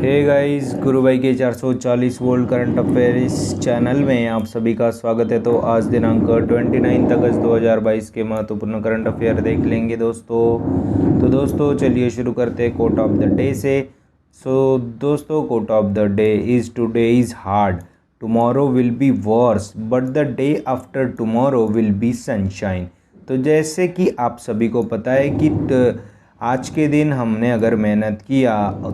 Hey guys, गुरु भाई के 440 volt current affair इस channel में आप सभी का स्वागत है। तो आज दिनांक 29 अगस्त 2022 के महत्वपूर्ण करंट अफेयर देख लेंगे दोस्तों चलिए शुरू करते हैं कोट ऑफ द डे से। दोस्तों quote of the day is today is hard, tomorrow will be worse but the day after tomorrow will be sunshine. तो जैसे कि आप सभी को पता है कि आज के दिन हमने अगर मेहनत किया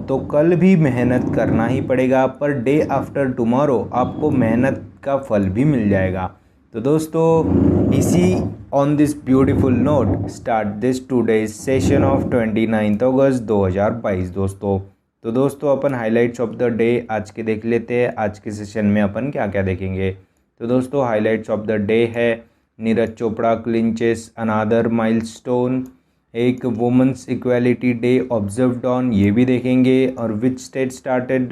तो कल भी मेहनत करना ही पड़ेगा, पर डे आफ्टर टुमारो आपको मेहनत का फल भी मिल जाएगा। तो दोस्तों इसी on this beautiful note start this today's session of 29 अगस्त 2022 दोस्तों। तो दोस्तों अपन हाइलाइट्स ऑफ द डे आज के देख लेते हैं। आज के सेशन में अपन क्या क्या देखेंगे। तो दोस्तों हाइलाइट्स ऑफ द डे है नीरज चोपड़ा क्लिंचेस अनादर माइलस्टोन, एक women's equality day observed on, ये भी देखेंगे, और which state started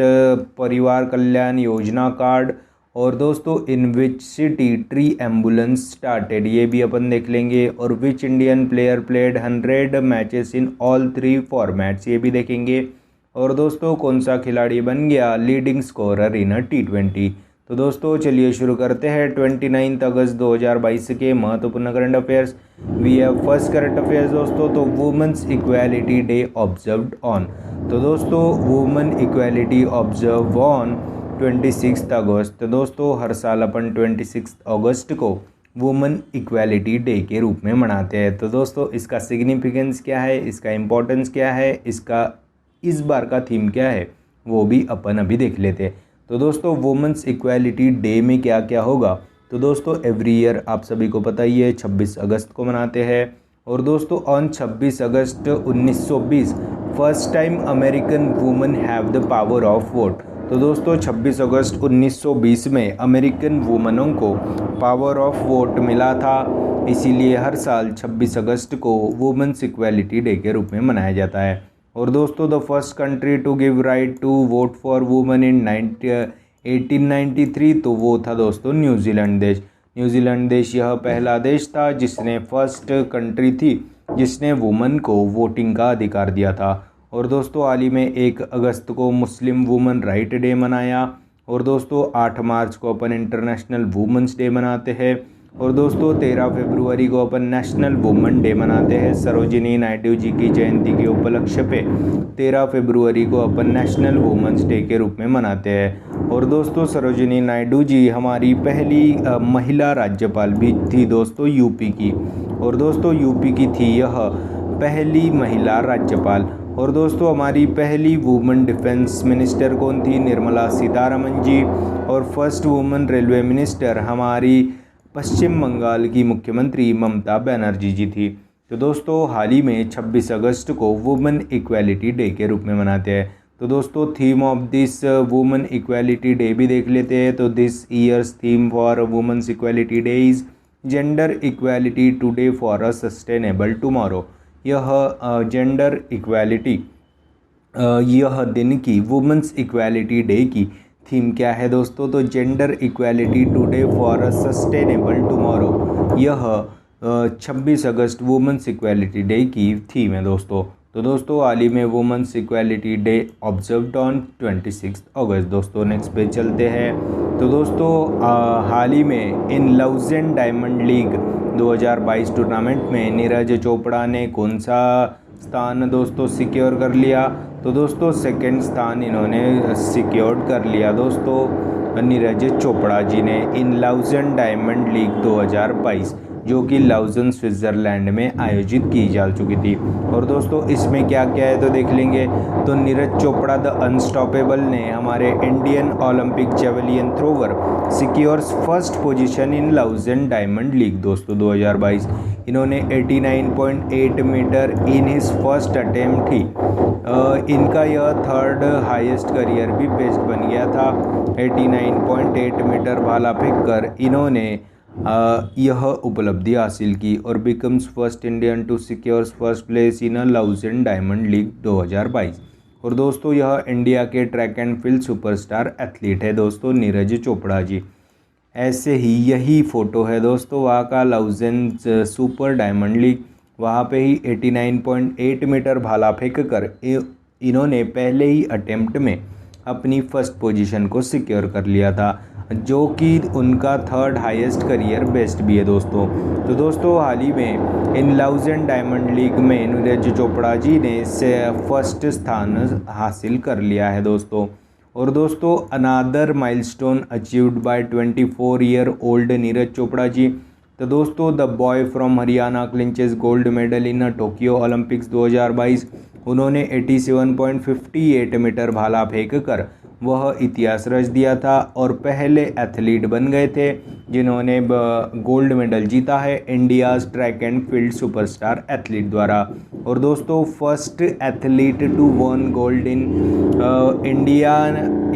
Parivar Kalyan Yojana card, और दोस्तों in which city tree ambulance started, ये भी अपन देख लेंगे, और which Indian player played 100 matches in all 3 formats, ये भी देखेंगे, और दोस्तों कौन सा खिलाड़ी बन गया लीडिंग स्कोरर इन T20। तो दोस्तों चलिए शुरू करते हैं 29 अगस्त 2022 के महत्वपूर्ण current affairs. We have first current affairs दोस्तों, तो women's equality day observed on. तो दोस्तों वुमेन इक्वालिटी ऑब्जर्व ऑन 26 अगस्त। तो दोस्तों हर साल अपन 26 अगस्त को वुमेन इक्वालिटी डे के रूप में मनाते हैं। तो दोस्तों इसका सिग्निफिकेंस क्या है, इसका इम्पोर्टेंस क्या है, इसका इस बार का थीम क्या है, वो भी अपन अभी देख लेते हैं। तो दोस्तों वुमेन्स इक्वालिटी डे में क्या क्या होगा। तो दोस्तों एवरी ईयर आप सभी को पता ही है 26 अगस्त को मनाते हैं, और दोस्तों on 26 August 1920 first time American women have the power of vote. तो दोस्तों 26 अगस्त 1920 में अमेरिकन वुमेनों को पावर ऑफ वोट मिला था, इसीलिए हर साल 26 अगस्त को वुमेन्स इक्वालिटी डे के रूप में मनाया जाता है। और दोस्तों the first country to give right to vote for women in 1893, तो वो था दोस्तों न्यूजीलैंड देश। न्यूजीलैंड देश यह पहला देश था जिसने फर्स्ट कंट्री थी जिसने वुमेन को वोटिंग का अधिकार दिया था। और दोस्तों हाल ही में 1 अगस्त को मुस्लिम वुमेन राइट डे मनाया, और दोस्तों 8 मार्च को अपन इंटरनेशनल वुमेंस डे मनाते हैं, और दोस्तों 13 फरवरी को अपन नेशनल वुमेन डे मनाते हैं। सरोजिनी नायडू जी की जयंती के उपलक्ष्य पे 13 फरवरी को अपन नेशनल वुमेंस डे के रूप में मनाते हैं। और दोस्तों सरोजिनी नायडू जी हमारी पहली महिला राज्यपाल भी थी दोस्तों यूपी की, और दोस्तों यूपी की थी यह पहली महिला राज्यपाल। और दोस्तों हमारी पहली वुमेन डिफेंस मिनिस्टर कौन थी, निर्मला सीतारमण जी, और फर्स्ट वुमेन रेलवे मिनिस्टर हमारी पश्चिम बंगाल की मुख्यमंत्री ममता बनर्जी जी थी। तो दोस्तों हाल ही में 26 अगस्त को वुमेन इक्वालिटी डे के रूप में मनाते हैं। तो दोस्तों theme of this women equality day भी देख लेते हैं। तो this year's theme for women's equality day is gender equality today for a sustainable tomorrow. यह जेंडर इक्वालिटी यह दिन की वुमेन्स इक्वालिटी डे की थीम क्या है दोस्तों, तो gender equality today for a sustainable tomorrow, यह 26 अगस्त वुमेन्स इक्वालिटी डे की थीम है दोस्तों। तो दोस्तों हाल ही में women's equality day observed on 26 अगस्त दोस्तों। नेक्स्ट पे चलते हैं। तो दोस्तों हाल ही में इन लाउजेन डायमंड लीग 2022 टूर्नामेंट में नीरज चोपड़ा ने कौन सा स्थान दोस्तों सिक्योर कर लिया। तो दोस्तों सेकंड स्थान इन्होंने सिक्योर कर लिया दोस्तों नीरज चोपड़ा जी ने इन लाउजेन डायमंड लीग 2022, जो कि लाउजेन स्विट्ज़रलैंड में आयोजित की जा चुकी थी। और दोस्तों इसमें क्या क्या है तो देख लेंगे। तो नीरज चोपड़ा द अनस्टॉपेबल ने हमारे Indian Olympic javelin thrower secures first position in Lausanne Diamond League दोस्तों 2022। इन्होंने 89.8 metre in his first attempt ही इनका यह थर्ड हाईएस्ट करियर भी बेस्ट बन गया था। 89.8 मीटर भाला फेंक कर इन्होंने यह उपलब्धि हासिल की और becomes first Indian to secures first place in a Lausanne Diamond League 2022। और दोस्तों यह इंडिया के track and field superstar athlete है दोस्तों नीरज चोपड़ा जी। ऐसे ही यही फ़ोटो है दोस्तों वहाँ का लाउजेन सुपर डायमंड लीग, वहाँ पे ही 89.8 मीटर भाला फेंक कर इन्होंने पहले ही अटेम्प्ट में अपनी फर्स्ट पोजीशन को सिक्योर कर लिया था, जो कि उनका थर्ड हाईएस्ट करियर बेस्ट भी है दोस्तों। तो दोस्तों हाल ही में इन लाउजेंड डायमंड लीग में नीरज चोपड़ा जी ने फर्स्ट स्थान हासिल कर लिया है दोस्तों। और दोस्तों another milestone achieved by 24 year old Neeraj Chopra ji. तो दोस्तों the boy from Haryana clinches gold medal in Tokyo Olympics 2022। उन्होंने 87.58 मीटर भाला फेंक कर वह इतिहास रच दिया था और पहले एथलीट बन गए थे जिन्होंने गोल्ड मेडल जीता है India's track and field superstar athlete द्वारा। और दोस्तों first athlete to won gold in India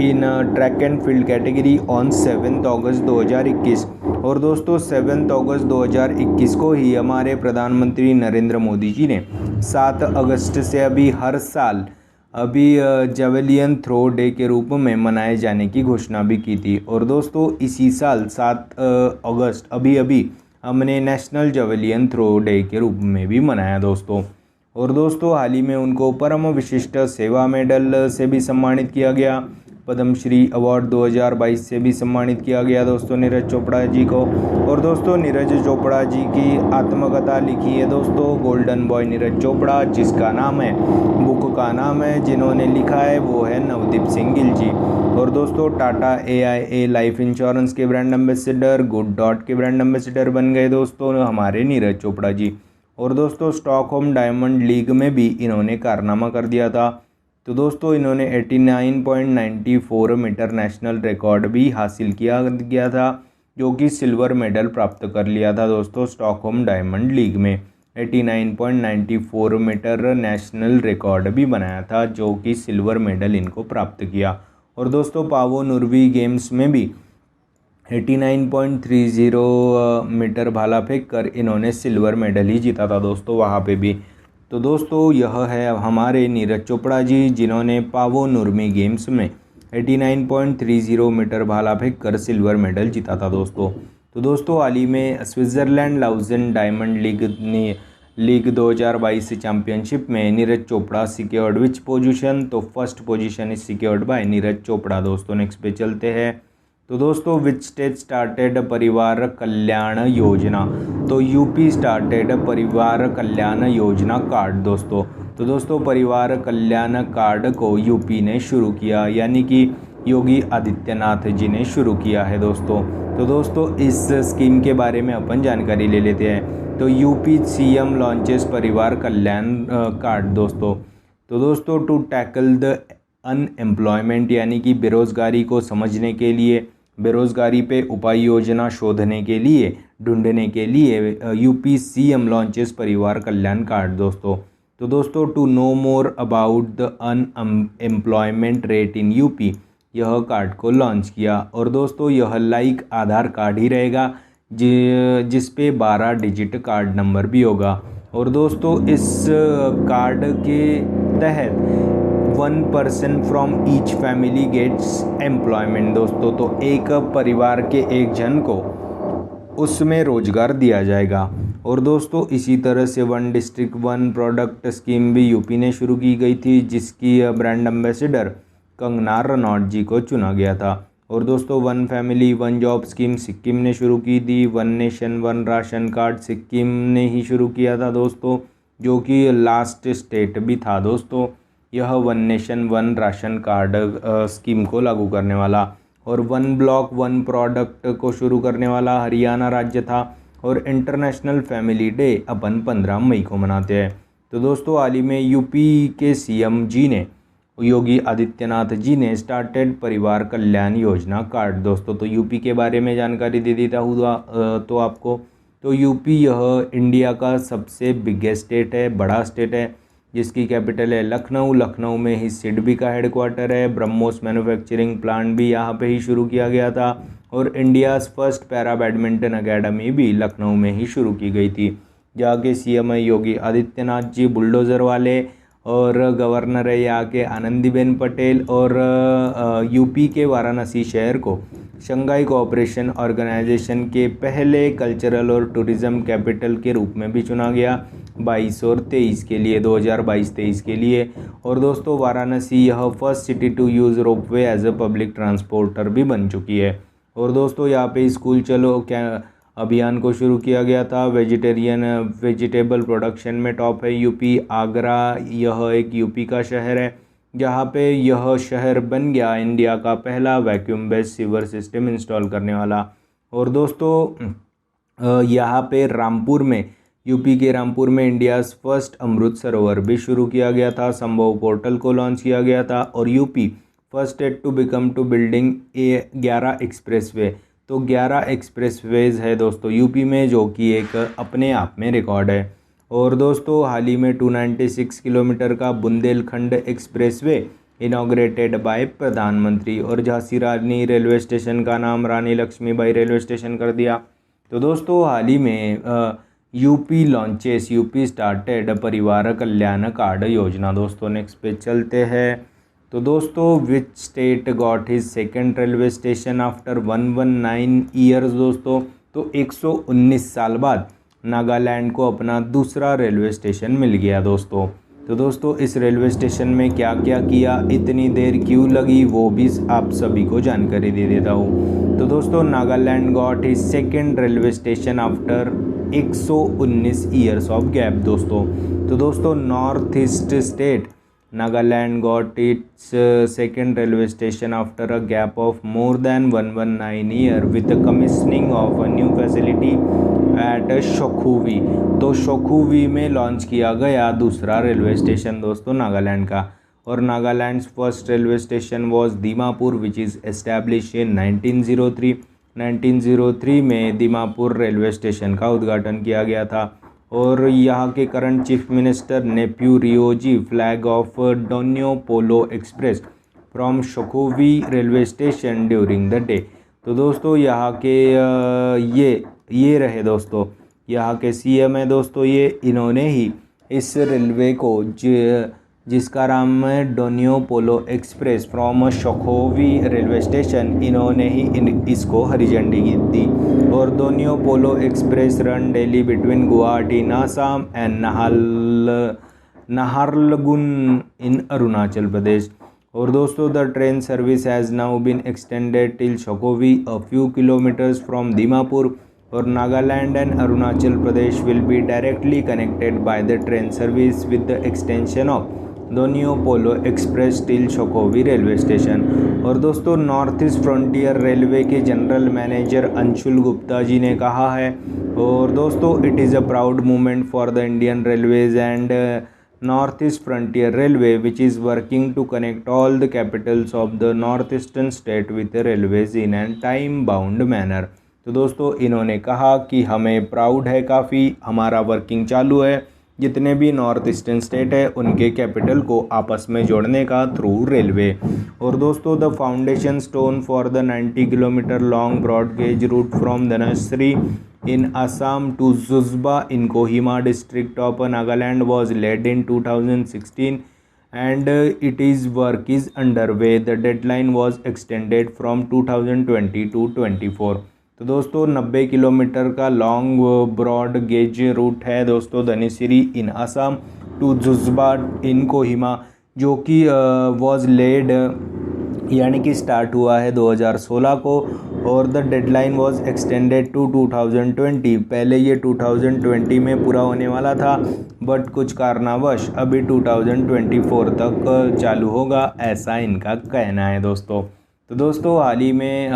in track and field category on 7 अगस्त 2021। और दोस्तों 7 अगस्त 2021 को ही हमारे प्रधानमंत्री नरेंद्र मोदी जी ने 7 अगस्त से अभी हर साल जेवलियन थ्रो डे के रूप में मनाए जाने की घोषणा भी की थी। और दोस्तों इसी साल 7 अगस्त अभी हमने नेशनल जेवलियन थ्रो डे के रूप में भी मनाया दोस्तों। और दोस्तों हाल ही में उनको परम विशिष्ट सेवा मेडल से भी सम्मानित किया गया, पद्मश्री अवार्ड 2022 से भी सम्मानित किया गया दोस्तों नीरज चोपड़ा जी को। और दोस्तों नीरज चोपड़ा जी की आत्मकथा लिखी है दोस्तों गोल्डन बॉय नीरज चोपड़ा, जिसका नाम है बुक का नाम है जिन्होंने लिखा है वो है नवदीप सिंह गिल जी। और दोस्तों टाटा AIA लाइफ इंश्योरेंस के ब्रांड एम्बेसडर, गुड डॉट के ब्रांड एम्बेसडर बन गए दोस्तों हमारे नीरज चोपड़ा जी। और दोस्तों स्टॉकहोम डायमंड लीग में भी इन्होंने कारनामा कर दिया था। तो दोस्तों इन्होंने 89.94 मीटर नेशनल रिकॉर्ड भी हासिल किया गया था, जो कि सिल्वर मेडल प्राप्त कर लिया था दोस्तों स्टॉकहोम डायमंड लीग में। 89.94 मीटर नेशनल रिकॉर्ड भी बनाया था, जो कि सिल्वर मेडल इनको प्राप्त किया। और दोस्तों पावो नुरवी गेम्स में भी 89.30 मीटर भाला फेंक कर इन्होंने सिल्वर मेडल ही जीता था दोस्तों वहाँ पे भी। तो दोस्तों यह है हमारे नीरज चोपड़ा जी जिन्होंने पावो नुरमी गेम्स में 89.30 मीटर भाला फेंक कर सिल्वर मेडल जीता था दोस्तों। तो दोस्तों हाल ही में Switzerland Lausanne Diamond League 2022 championship में Neeraj Chopra secured which position. तो first position is secured by Neeraj Chopra दोस्तों। नेक्स्ट पे चलते हैं। तो दोस्तों which state started Parivar Kalyan योजना। तो UP started Parivar Kalyan Yojana card दोस्तों। तो दोस्तों परिवार कल्याण कार्ड को यूपी ने शुरू किया, यानी कि योगी आदित्यनाथ जी ने शुरू किया है दोस्तों। तो दोस्तों इस स्कीम के बारे में अपन जानकारी ले लेते हैं। तो यूपी CM लॉन्चेस परिवार कल्याण कार्ड दोस्तों। तो दोस्तों टू टैकल द अनएम्प्लॉयमेंट, यानी कि बेरोज़गारी को समझने के लिए, बेरोज़गारी पे उपाय योजना शोधने के लिए, ढूंढने के लिए यूपी CM लॉन्चेस परिवार कल्याण कार्ड दोस्तों। तो दोस्तों to know more about the unemployment rate in UP, यह कार्ड को लॉन्च किया। और दोस्तों यह लाइक आधार कार्ड ही रहेगा जिस पे 12 डिजिट कार्ड नंबर भी होगा। और दोस्तों इस कार्ड के तहत 1 person from each family gets employment दोस्तों। तो एक परिवार के एक जन को उसमें रोजगार दिया जाएगा। और दोस्तों इसी तरह से 1 डिस्ट्रिक्ट 1 प्रोडक्ट स्कीम भी यूपी ने शुरू की गई थी, जिसकी ब्रांड एम्बेसडर कंगना रनौत जी को चुना गया था। और दोस्तों 1 फैमिली 1 जॉब स्कीम सिक्किम ने शुरू की थी। 1 नेशन 1 राशन कार्ड सिक्किम ने ही शुरू किया था दोस्तों, जो कि लास्ट स्टेट भी था दोस्तों यह 1 नेशन 1 राशन कार्ड स्कीम को लागू करने वाला। और 1 ब्लॉक 1 प्रोडक्ट को शुरू करने वाला हरियाणा राज्य था। और इंटरनेशनल फैमिली डे अपन 15 मई को मनाते हैं। तो दोस्तों हाल ही में यूपी के CM जी ने, योगी आदित्यनाथ जी ने स्टार्टेड परिवार कल्याण योजना कार्ड दोस्तों। तो यूपी के बारे में जानकारी दे देता हुआ तो आपको। तो यूपी यह इंडिया का सबसे बिगेस्ट स्टेट है, बड़ा स्टेट है, जिसकी कैपिटल है लखनऊ। लखनऊ में ही सिडबी का हेडक्वार्टर है। ब्रह्मोस मैन्युफैक्चरिंग प्लांट भी यहाँ पे ही शुरू किया गया था। और India's first para badminton academy भी लखनऊ में ही शुरू की गई थी, जहाँ के CM योगी आदित्यनाथ जी बुलडोज़र वाले, और गवर्नर है यहाँ के आनंदीबेन पटेल। और यूपी के वाराणसी शहर को शंघाई कोऑपरेशन ऑर्गेनाइजेशन के पहले कल्चरल और टूरिज्म कैपिटल के रूप में भी चुना गया 22 और 23 के लिए, 2022-23 के लिए। और दोस्तों वाराणसी यह first city to use ropeway as a public transporter भी बन चुकी है। और दोस्तों यहाँ पे स्कूल चलो क्या अभियान को शुरू किया गया था। वेजिटेबल प्रोडक्शन में टॉप है यूपी। आगरा यह एक यूपी का शहर है, जहाँ पे यह शहर बन गया इंडिया का पहला vacuum based sewer system install करने वाला। और दोस्तों यहाँ पे रामपुर में, यूपी के रामपुर में इंडियाज़ फर्स्ट अमृत सरोवर भी शुरू किया गया था। संभव पोर्टल को लॉन्च किया गया था। और UP first state to become to building 11 expressway. तो 11 एक्सप्रेसवेज है दोस्तों यूपी में, जो कि एक अपने आप में रिकॉर्ड है। और दोस्तों हाल ही में 296 किलोमीटर का बुंदेलखंड एक्सप्रेसवे इनॉग्रेटेड बाय प्रधानमंत्री। और झांसी रानी रेलवे स्टेशन का नाम रानी लक्ष्मीबाई रेलवे स्टेशन कर दिया। तो दोस्तों हाल ही में UP launches, UP started Parivar कल्याण कार्ड योजना। दोस्तों नेक्स्ट पे चलते हैं। तो दोस्तों विच state got his second railway station after 119 years. दोस्तों तो 119 साल बाद नागालैंड को अपना दूसरा रेलवे स्टेशन मिल गया दोस्तों। तो दोस्तों इस रेलवे स्टेशन में क्या क्या किया, इतनी देर क्यों लगी, वो भी आप सभी को जानकारी दे देता हूँ। तो दोस्तों Nagaland got his second railway station after 119 years of gap दोस्तों। तो दोस्तों north east state Nagaland got its second railway station after a gap of more than 119 years with the commissioning of a new facility at शोखुवी। तो शोखुवी में launch किया गया दूसरा railway station दोस्तों नागालैंड का। और Nagaland's first railway station was Dimapur which is establish in 1903। 1903 में Dimapur railway station का उद्घाटन किया गया था। और यहाँ के current chief minister Neiphiu Rio ji flag off Donyi Polo express from Shokhuvi railway station during the day. तो दोस्तों यहाँ के ये रहे दोस्तों यहाँ के सीएम है दोस्तों। ये इन्होंने ही इस रेलवे को जिसका नाम है Donyi Polo express from Shokhuvi railway station, इन्होंने ही इसको हरी झंडी दी। और Donyi Polo express run daily between Guwahati नासाम एंड नाहरलगुन इन अरुणाचल प्रदेश। और दोस्तों the train service has now been extended till Shokhuvi a few kilometres from Dimapur. और Nagaland and Arunachal Pradesh will be directly connected by the train service with the extension of Donyi Polo express till Shokhuvi railway station. और दोस्तों north east frontier railway के general manager Anshul Gupta ji ने कहा है। और दोस्तों it is a proud moment for the Indian railways and north east frontier railway which is working to connect all the capitals of the north eastern state with railways in an time bound manner. तो दोस्तों इन्होंने कहा कि हमें proud है काफ़ी, हमारा working चालू है जितने भी नॉर्थ ईस्टर्न स्टेट है उनके कैपिटल को आपस में जोड़ने का थ्रू रेलवे। और दोस्तों the foundation stone for the 90 kilometre long broad gauge route from Dhansiri in Assam to Zuzba in Kohima district of Nagaland was laid in 2016 and its work is underway. The deadline was extended from 2020 to 24। तो दोस्तों 90 kilometre का long broad gauge root है दोस्तों धनेश्वरी इन Assam to जुज्बा इन कोहिमा, जो कि was lead यानी कि start हुआ है 2016 को। और the deadline was extended to 2020। पहले ये 2020 में पूरा होने वाला था बट कुछ कारणवश अभी 2024 तक चालू होगा, ऐसा इनका कहना है दोस्तों। तो दोस्तों हाल ही में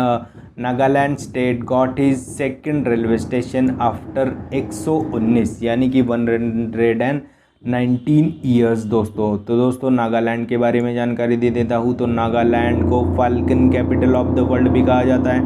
Nagaland state got his second railway station after 119 यानी कि 119 ईयर्स दोस्तों। तो दोस्तों नागालैंड के बारे में जानकारी दे देता हूँ। तो नागालैंड को falcon capital of the world भी कहा जाता है,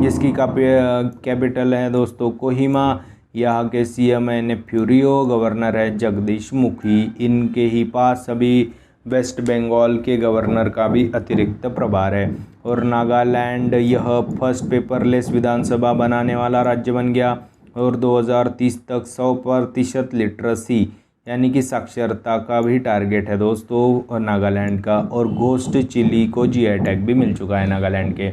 जिसकी कैपिटल है दोस्तों कोहिमा। यहाँ के सीएम है नेफ्यू रियो, गवर्नर है जगदीश मुखी। इनके ही पास अभी वेस्ट बंगाल के गवर्नर का भी अतिरिक्त प्रभार है। और नागालैंड यह फर्स्ट पेपरलेस विधानसभा बनाने वाला राज्य बन गया। और 2030 तक 100% लिटरेसी यानी कि साक्षरता का भी टारगेट है दोस्तों नागालैंड का। और गोस्ट चिली को जीआई टैग भी मिल चुका है नागालैंड के।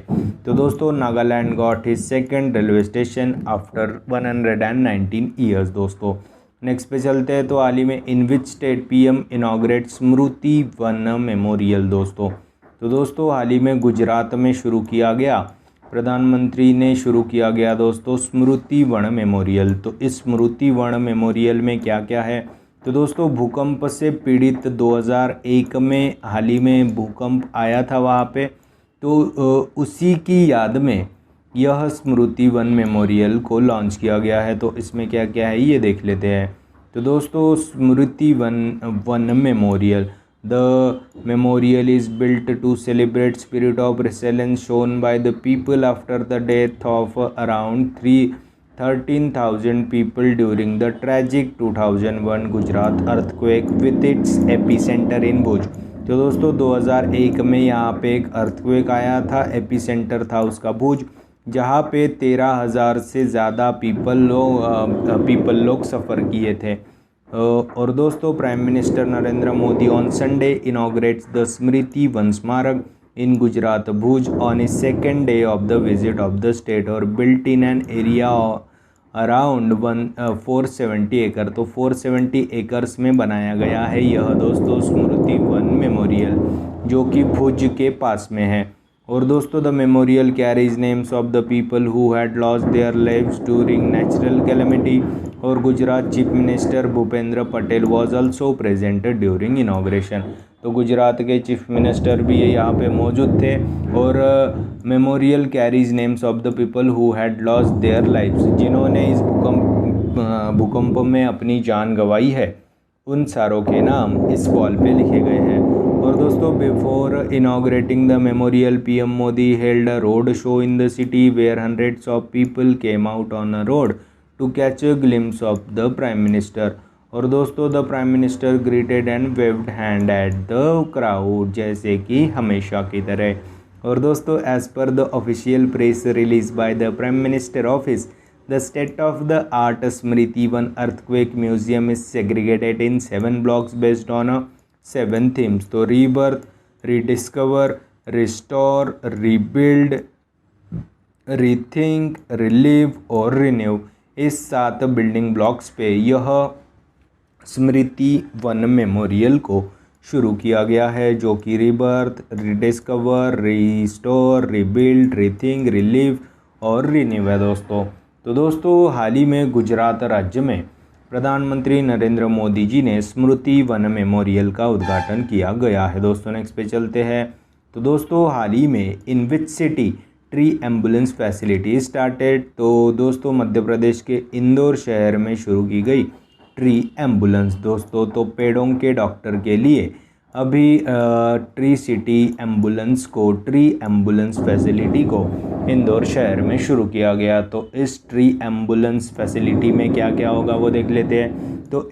तो दोस्तों Nagaland got his second railway station after 119 years दोस्तों। नेक्स्ट पे चलते हैं। तो हाल ही में in which state PM inaugurate Smriti Van memorial दोस्तों। तो दोस्तों हाल ही में गुजरात में शुरू किया गया, प्रधानमंत्री ने शुरू किया गया दोस्तों स्मृति वन मेमोरियल। तो इस स्मृति वन मेमोरियल में क्या क्या है, तो दोस्तों भूकंप से पीड़ित 2001 में हाल ही में भूकंप आया था वहाँ पे, तो उसी की याद में यह स्मृति वन मेमोरियल को लॉन्च किया गया है। तो इसमें क्या क्या है ये देख लेते हैं। तो दोस्तों Smriti Van memorial, the memorial is built to celebrate spirit of resilience shown by the people after the death of around 13,000 people during the tragic 2001 Gujarat earthquake with its epicentre in Bhuj. तो दोस्तों 2001 में यहाँ पे एक अर्थक्वेक आया था, एपिसेंटर था उसका भुज, जहाँ पे 13,000 से ज़्यादा पीपल लोग सफ़र किए थे। और दोस्तों prime minister Narendra Modi on Sunday inaugurates the Smriti Van Smarak in Gujarat Bhuj on a second day of the visit of the state और built in an area around 470 एकड़। तो 470 एकर्स में बनाया गया है यह दोस्तों स्मृति वन मेमोरियल, जो कि भुज के पास में है। और दोस्तों the memorial carries names of the people who had lost their lives during natural calamity. और Gujarat chief minister Bhupendra Patel was also present during inauguration. तो गुजरात के चीफ मिनिस्टर भी यहाँ पे मौजूद थे। और memorial carries names of the people who had lost their lives, जिन्होंने इस भूकंप में अपनी जान गंवाई है, उन सारों के नाम इस वॉल पे लिखे गए हैं। और दोस्तों before inaugurating the memorial PM Modi held a road show in the city where hundreds of people came out on a road to catch a glimpse of the prime minister. और दोस्तों the prime minister greeted and waved hand at the crowd, जैसे कि हमेशा की तरह। और दोस्तों as per the official press release by the prime minister office, the state of the art Smriti one earthquake museum is segregated in 7 blocks based on 7 themes। तो rebirth, rediscover, restore, rebuild, rethink, relieve और renew, इस 7 building blocks पे यह स्मृति Van memorial को शुरू किया गया है, जो कि rebirth, rediscover, restore, rebuild, rethink, relieve और रिन्यू है दोस्तों। तो दोस्तों हाल ही में गुजरात राज्य में प्रधानमंत्री नरेंद्र मोदी जी ने स्मृति वन मेमोरियल का उद्घाटन किया गया है दोस्तों। नेक्स्ट पे चलते हैं। तो दोस्तों हाल ही में in which city tree ambulance facility started. तो दोस्तों मध्य प्रदेश के इंदौर शहर में शुरू की गई ट्री एम्बुलेंस दोस्तों। तो पेड़ों के डॉक्टर के लिए अभी ट्री सिटी एम्बुलेंस को, ट्री एम्बुलेंस फैसिलिटी को इंदौर शहर में शुरू किया गया। तो इस ट्री एम्बुलेंस फैसिलिटी में क्या क्या होगा वो देख लेते हैं। तो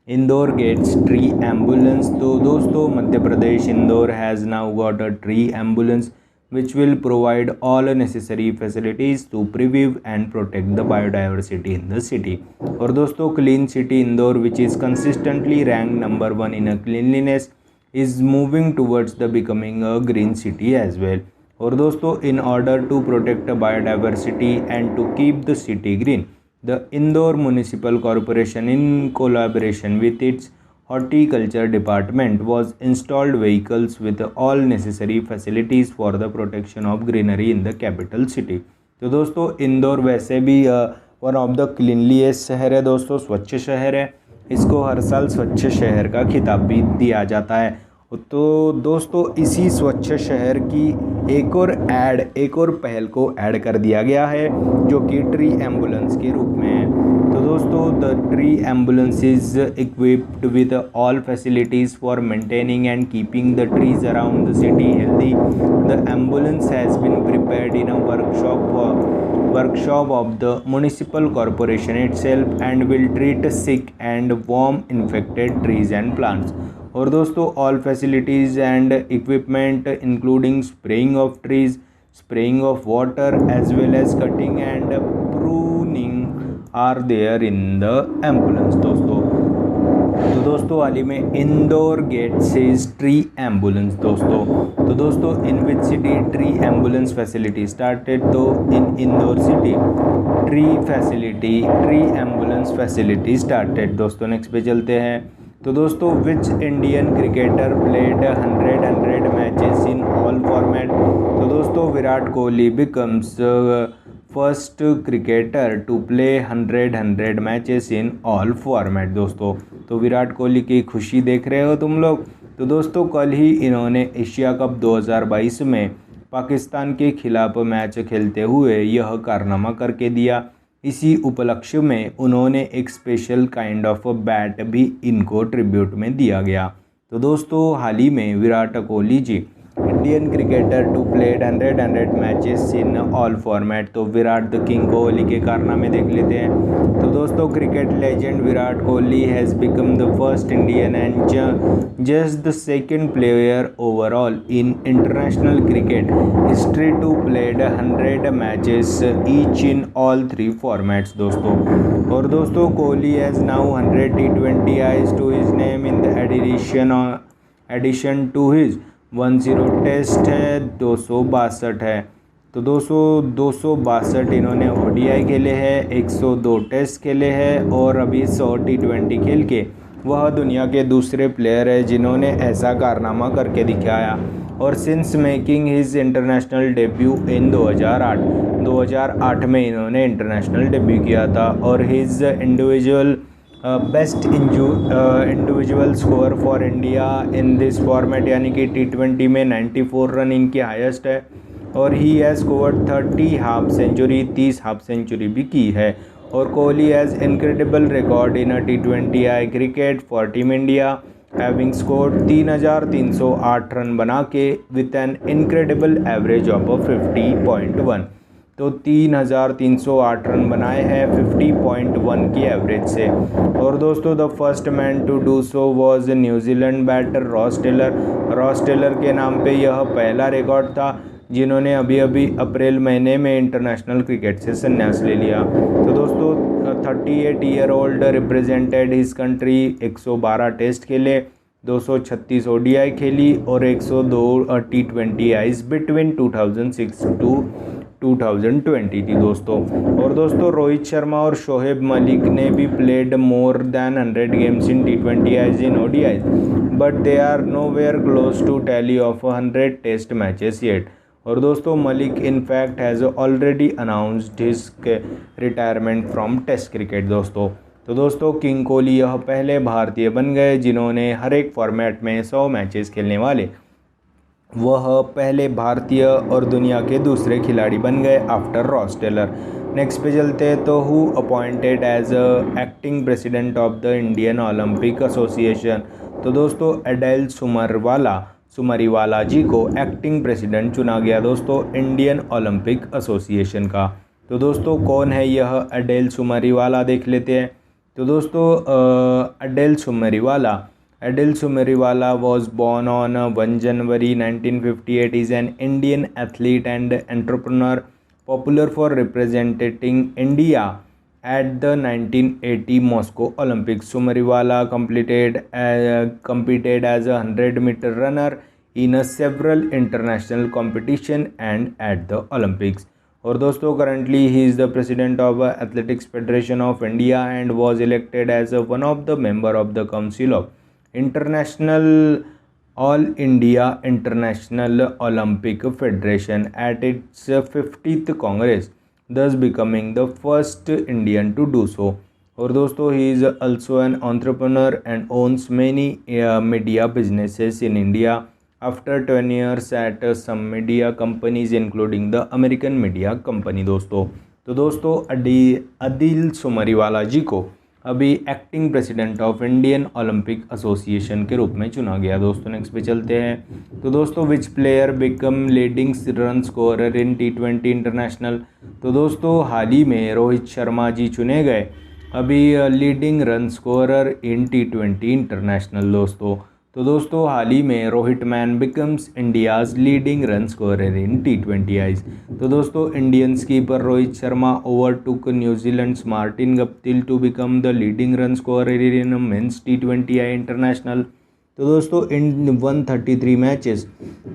इंदौर गेट्स ट्री एम्बुलेंस। तो दोस्तों Madhya Pradesh Indore has now got a tree ambulance which will provide all necessary facilities to preserve and protect the biodiversity in the city। और दोस्तों clean city Indore which is consistently ranked number 1 in a cleanliness is moving towards the becoming a green city as well। और दोस्तों in order to protect the biodiversity and to keep the city green, the Indore Municipal Corporation in collaboration with its Horticulture Department was installed vehicles with all necessary facilities for the protection of greenery in the capital city। तो दोस्तों इंदौर वैसे भी one of the क्लीनलीस्ट शहर है दोस्तों, स्वच्छ शहर है। इसको हर साल स्वच्छ शहर का खिताब भी दिया जाता है। तो दोस्तों इसी स्वच्छ शहर की एक और पहल को ऐड कर दिया गया है, जो कि ट्री एम्बुलेंस के रूप में है। तो दोस्तों the tree ambulance is equipped with all facilities for maintaining and keeping the trees around the city healthy. The ambulance has been prepared in a workshop of the municipal corporation itself and will treat sick and worm infected trees and plants। और दोस्तों all facilities and equipment including spraying of trees, spraying of water as well as cutting and pruning are there in the ambulance दोस्तों। तो दोस्तों हाल ही में Indore gets its tree ambulance दोस्तों। तो दोस्तों in which city tree ambulance facility started, तो in Indore city tree ambulance facility started दोस्तों। नेक्स्ट पे चलते हैं। तो दोस्तों which Indian cricketer played 100 matches in all format. तो दोस्तों Virat Kohli becomes first cricketer to play 100 matches in all format दोस्तों। तो विराट कोहली की खुशी देख रहे हो तुम लोग। तो दोस्तों कल ही इन्होंने एशिया कप 2022 में पाकिस्तान के खिलाफ मैच खेलते हुए यह कारनामा करके दिया। इसी उपलक्ष्य में उन्होंने एक स्पेशल काइंड ऑफ बैट भी इनको ट्रिब्यूट में दिया गया। तो दोस्तों हाल ही में Virat Kohli ji Indian cricketer to played 100 matches in all format. तो विराट द किंग कोहली के कारनामे देख लेते हैं। तो दोस्तों cricket legend Virat Kohli has become the first Indian and just the second player overall in international cricket history to played 100 matches each in all 3 formats दोस्तों। और दोस्तों Kohli has now 100 T20 Is to his name in the addition to his 10 test है, 262 है। तो 262 इन्होंने ODI खेले हैं, 102 test खेले हैं और अभी 100 T20 खेल के वह दुनिया के दूसरे प्लेयर है जिन्होंने ऐसा कारनामा करके दिखाया। और since making his international debut in 2008 में इन्होंने इंटरनेशनल डेब्यू किया था। और his individual best individual score for India in this format यानी कि T20 में 94 रन इनकी हाईएस्ट है। और he has scored 30 half century, 30 half century भी की है। और Kohli has incredible record in T20 I cricket for team India having scored 3308 run बना के with an incredible average of 50.1। तो 3308 रन बनाए हैं 50.1 की एवरेज से। और दोस्तों the first man to do so was New Zealand batter Ross Taylor के नाम पे यह पहला रिकॉर्ड था जिन्होंने अभी अप्रैल महीने में इंटरनेशनल क्रिकेट से संन्यास ले लिया। तो दोस्तों 38 year old represented his country, 112 test खेले, 236 ओडीआई खेली और 102 T20 आईज बिटवीन 2006 टू 2020 थी दोस्तों। और दोस्तों रोहित शर्मा और शोएब मलिक ने भी played more than 100 games in T20 Is in ODI but they are nowhere close to tally of 100 test matches yet. और दोस्तों Malik in fact has already announced his retirement from test cricket दोस्तों। तो दोस्तों किंग कोहली यह पहले भारतीय बन गए जिन्होंने हर एक फॉर्मेट में 100 मैचेस खेलने वाले वह पहले भारतीय और दुनिया के दूसरे खिलाड़ी बन गए आफ्टर रॉस टेलर। नेक्स्ट पे चलते हैं। तो who appointed as acting president of the Indian Olympic association. तो दोस्तों एडेल सुमरीवाला जी को एक्टिंग प्रेसिडेंट चुना गया दोस्तों इंडियन ओलंपिक एसोसिएशन का। तो दोस्तों कौन है यह एडेल सुमरीवाला देख लेते हैं। तो दोस्तों एडेल Sumariwala was born on 1 January 1958 is an Indian athlete and entrepreneur popular for representing India at the 1980 Moscow Olympics. Sumariwala competed as a 100-meter runner in several international competition and at the Olympics. और दोस्तों currently he is the president of Athletics Federation of India and was elected as one of the member of the Council of All India International Olympic Federation at its 50th Congress, thus becoming the first Indian to do so. और दोस्तों he is also an entrepreneur and owns many media businesses in India after 10 years at some media companies including the American Media Company दोस्तों। तो दोस्तों अदिल सुमरीवाला जी को अभी acting president of Indian Olympic association के रूप में चुना गया दोस्तों। नेक्स्ट पे चलते हैं। तो दोस्तों विच player become leading run scorer in T20 international. तो दोस्तों हाल ही में रोहित शर्मा जी चुने गए अभी leading run scorer in T20 international दोस्तों। तो दोस्तों हाल ही में Rohit man becomes India's leading run scorer in T20 Is. तो दोस्तों Indians keeper Rohit Sharma overtook New Zealand's Martin Guptill to become the leading run scorer in men's T20 I international. तो दोस्तों in 133 matches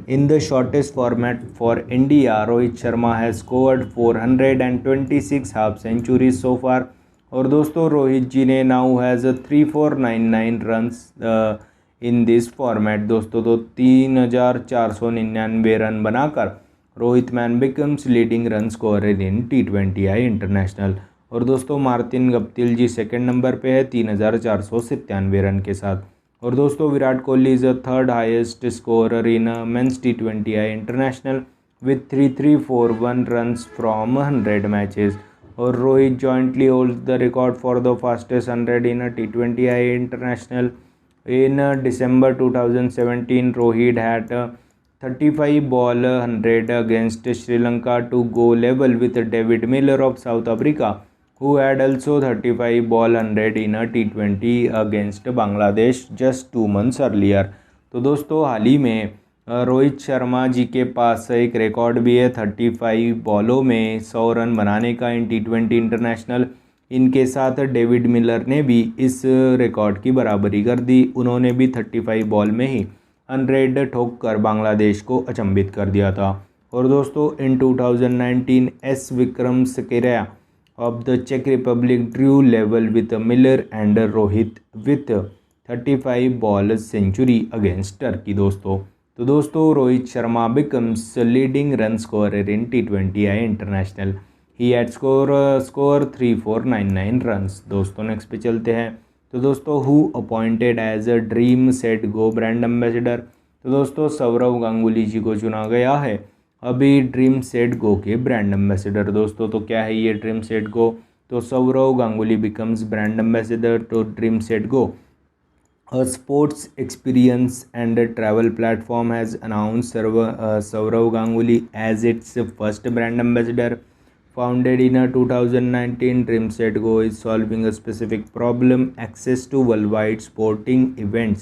in the shortest format for India Rohit Sharma has scored 426 half centuries so far. और दोस्तों रोहित जी ने now has 3499 runs in this format दोस्तों। तो 3499 run बनाकर Rohit man becomes leading run scorer in T20 I international. और दोस्तों Martin Guptill ji second number पे है 3497 रन के साथ। और दोस्तों Virat Kohli is a third highest scorer in men's T20 I international with 3341 runs from 100 matches. और Rohit jointly holds the record for the fastest 100 in T20 I international. In December 2017, Rohit had 35 ball 100 against Sri Lanka to go level with David Miller of South Africa, who had also 35 ball 100 in a T20 against Bangladesh just 2 months earlier। तो दोस्तों हाल ही में रोहित शर्मा जी के पास एक record भी है 35 बॉलों में 100 रन बनाने का इन T20 इंटरनेशनल। इनके साथ डेविड मिलर ने भी इस रिकॉर्ड की बराबरी कर दी। उन्होंने भी 35 बॉल में ही 100 ठोक कर बांग्लादेश को अचंभित कर दिया था। और दोस्तों in 2019 S Wickramasekara of the चेक Republic drew level with Miller and Rohit with 35 ball century against Turkey दोस्तों। तो दोस्तों Rohit Sharma becomes leading run scorer in T20 I international. He at score 3499 runs दोस्तों। नेक्स्ट पे चलते हैं। तो दोस्तों who appointed as a Dream Set Go brand ambassador. तो दोस्तों सौरव गांगुली जी को चुना गया है अभी ड्रीम सेट गो के ब्रांड एम्बेसडर दोस्तों। तो क्या है ये ड्रीम सेट गो? तो Sourav Ganguly becomes brand ambassador to Dream Set Go. A sports experience and a travel platform has announced Saurav Ganguly as its first brand ambassador. Founded in 2019, DreamSetGo is solving a specific problem: access to worldwide sporting events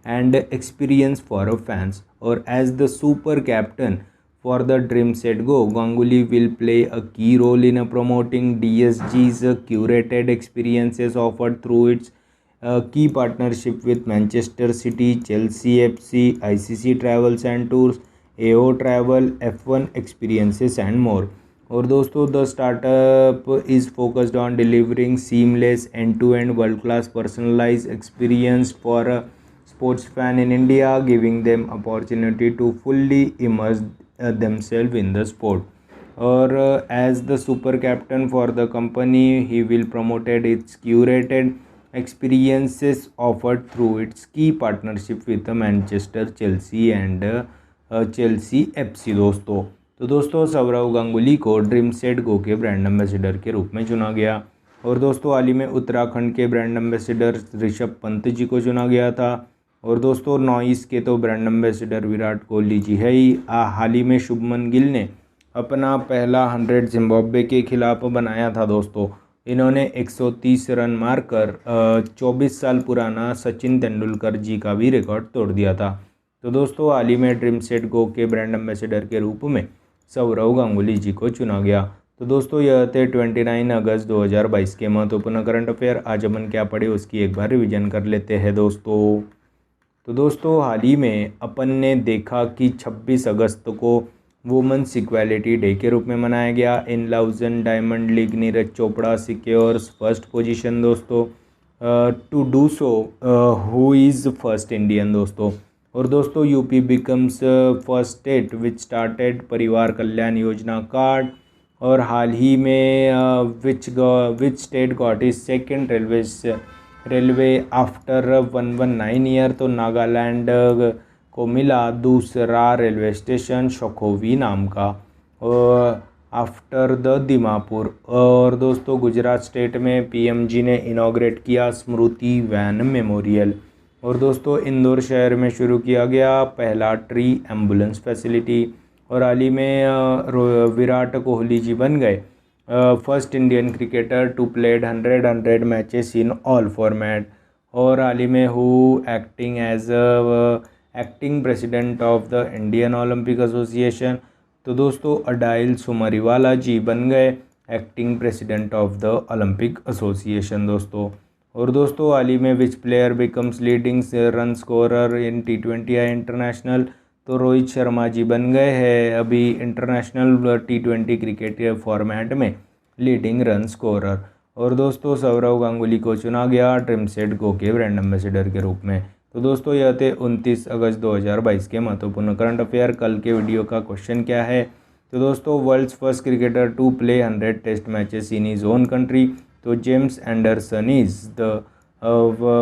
and experience for fans. Or as the super captain for the DreamSetGo, Ganguly will play a key role in promoting DSG's curated experiences offered through its key partnership with Manchester City, Chelsea FC, ICC Travels and Tours, AO Travel, F1 Experiences and more। और दोस्तों the startup is focused on delivering seamless end to end world class personalise experience for sports fan in India, giving them opportunity to fully immerse themselves in the sport। और as the super captain for the company he will promoted its curated experiences offered through its key partnership with the Manchester, Chelsea and Chelsea FC दोस्तों। तो दोस्तों सौरव गांगुली को dream Set गो के brand ambassador के रूप में चुना गया। और दोस्तों हाल ही में उत्तराखंड के ब्रांड एम्बेसडर ऋषभ पंत जी को चुना गया था। और दोस्तों नॉइस के तो ब्रांड एम्बेसडर विराट कोहली जी है ही। हाल ही में शुभमन गिल ने अपना पहला 100 जिम्बाब्वे के खिलाफ बनाया था दोस्तों। इन्होंने 130 रन मारकर 24 साल पुराना सचिन तेंदुलकर जी का भी रिकॉर्ड तोड़ दिया था। तो दोस्तों हाल ही में ड्रीम सेट गो के ब्रांड एम्बेसडर के रूप में सौरव गांगुली जी को चुना गया। तो दोस्तों यह थे 29 अगस्त 2022 के महत्वपूर्ण करंट अफेयर। आज अपन क्या पढ़े उसकी एक बार रिवीजन कर लेते हैं दोस्तों। तो दोस्तों हाल ही में अपन ने देखा कि 26 अगस्त को वुमेन्स इक्वालिटी डे के रूप में मनाया गया। In Lausanne Diamond League Neeraj Chopra secures first position दोस्तों to do so who is first Indian दोस्तों। और दोस्तों UP becomes first state which started Parivar Kalyan Yojana card. और हाल ही में which state got is second railway after 119 year. तो नागालैंड को मिला दूसरा रेलवे स्टेशन शखोवी नाम का आफ्टर द दीमापुर। और दोस्तों गुजरात स्टेट में पीएमजी ने इनॉग्रेट किया स्मृति वैन मेमोरियल। और दोस्तों इंदौर शहर में शुरू किया गया पहला ट्री एम्बुलेंस फैसिलिटी। और हाल ही में विराट कोहली जी बन गए first Indian cricketer to played 100 matches in all format. और हाल ही में who acting as acting president of the Indian Olympic association. तो दोस्तों अडाइल सुमरीवाला जी बन गए acting president of the Olympic association दोस्तों। और दोस्तों हाल ही में which player becomes leading run scorer in T20 या इंटरनेशनल। तो रोहित शर्मा जी बन गए हैं अभी इंटरनेशनल T20 क्रिकेट फॉर्मेट में लीडिंग रन स्कोरर। और दोस्तों सौरव गांगुली को चुना गया ट्रिमसेट गो के ब्रांड एम्बेसडर के रूप में। तो दोस्तों यह थे 29 अगस्त 2022 के महत्वपूर्ण करंट अफेयर। कल के वीडियो का क्वेश्चन क्या है? तो दोस्तों world's first cricketer to play 100 test matches in his own country. तो James Anderson is the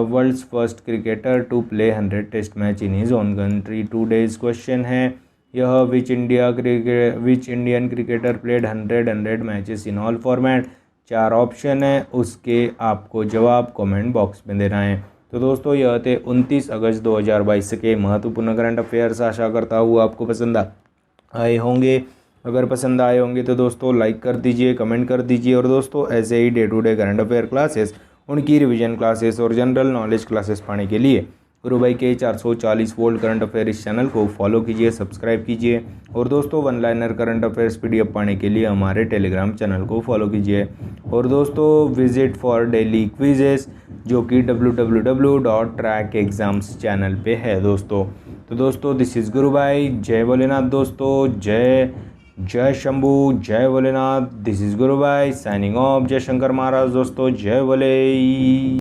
world's first cricketer to play 100 test match in his own country. Today's question है यह which Indian cricketer played 100 matches in all format. 4 option है, उसके आपको जवाब comment box में देना है। तो दोस्तों यह थे 29 अगस्त 2022 के महत्वपूर्ण करंट अफेयर्स। आशा करता हूँ आपको पसंद आए होंगे। अगर पसंद आए होंगे तो दोस्तों लाइक कर दीजिए, कमेंट कर दीजिए। और दोस्तों ऐसे ही day to day current affair classes, उनकी रिवीजन क्लासेस और जनरल नॉलेज क्लासेस पाने के लिए गुरु भाई के 440 वोल्ट करंट अफेयर इस चैनल को फॉलो कीजिए, सब्सक्राइब कीजिए। और दोस्तों one liner current affairs PDF पाने के लिए हमारे टेलीग्राम चैनल को फॉलो कीजिए। और दोस्तों विजिट फॉर डेली क्विजेस जो कि www.trackexams चैनल पे है दोस्तों। तो दोस्तों दिस इज़ गुरु भाई। जय भोलेनाथ दोस्तों। जय शंभू, जय भोलेनाथ। दिस इज़ गुरु भाई साइनिंग ऑफ। जय शंकर महाराज दोस्तों। जय भोले।